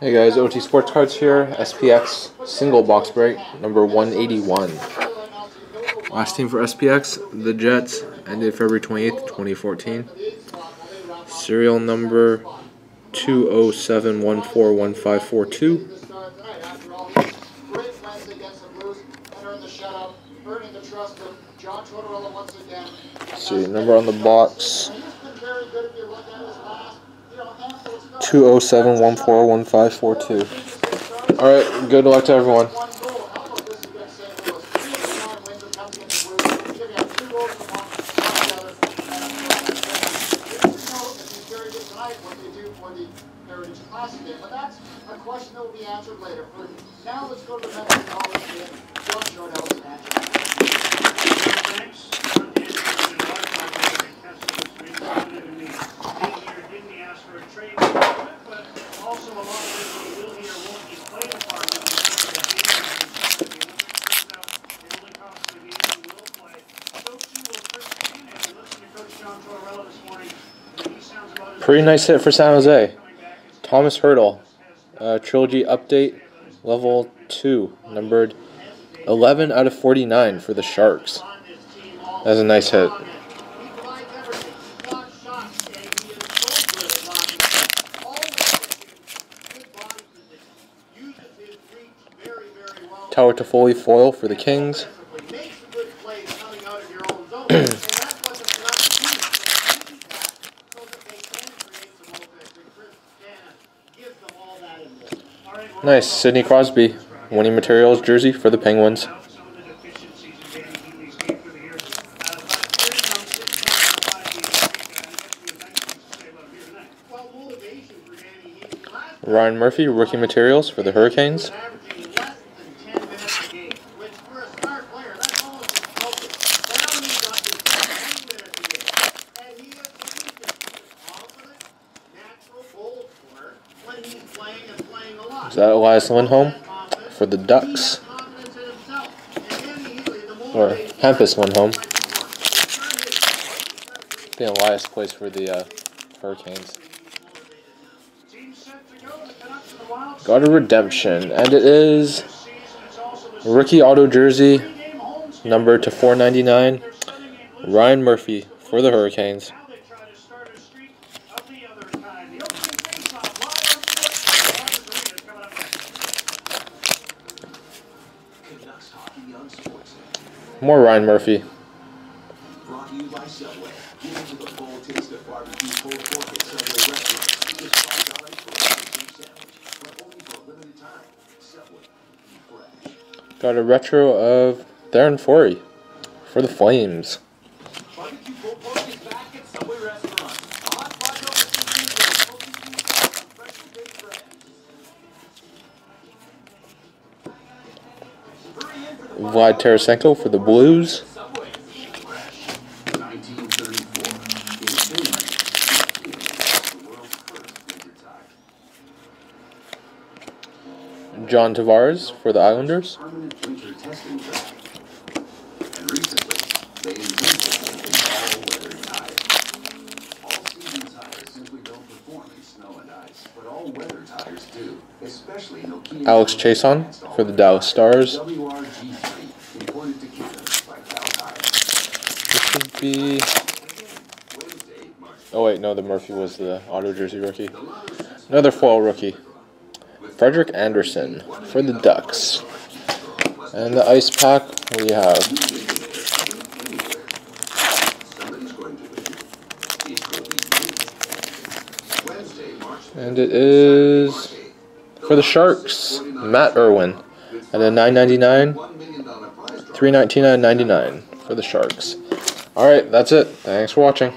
Hey guys, OT Sports Cards here, SPX single box break, number 181. Last team for SPX, the Jets, ended February 28th, 2014. Serial number 207141542. Serial number on the box, 207141542. Alright, good luck to everyone. What they do for the Heritage Classic game, but that's a question that will be answered later. For now, let's go to the Metro College game. John Jordan's match. Thanks. Didn't ask for a trade, but also a lot of this we will hear won't be played upon. The only cost of the game we will play. So too will Chris Payne. If you listen to Coach John Tortorella this morning. Pretty nice hit for San Jose. Thomas Hurdle, Trilogy Update, Level 2, numbered 11 out of 49 for the Sharks. That's a nice hit. Tower Toffoli foil for the Kings. Nice, Sidney Crosby, winning materials jersey for the Penguins. Ryan Murphy, rookie materials for the Hurricanes. Is that Elias Lindholm for the Ducks? Or Hampus Lindholm. I think Elias plays for the Hurricanes. Got a redemption, and it is rookie auto jersey, number to 499, Ryan Murphy for the Hurricanes. More Ryan Murphy. Got a retro of Darren Forey for the Flames. Vlad Tarasenko for the Blues. John Tavares for the Islanders. Alex Chason for the Dallas Stars. This should be... Oh wait, no, the Murphy was the auto jersey rookie. Another foil rookie. Frederick Anderson for the Ducks. And the ice pack we have and it is for the Sharks, Matt Irwin at a $9.99, $319 out of $99 for the Sharks. Alright, that's it. Thanks for watching.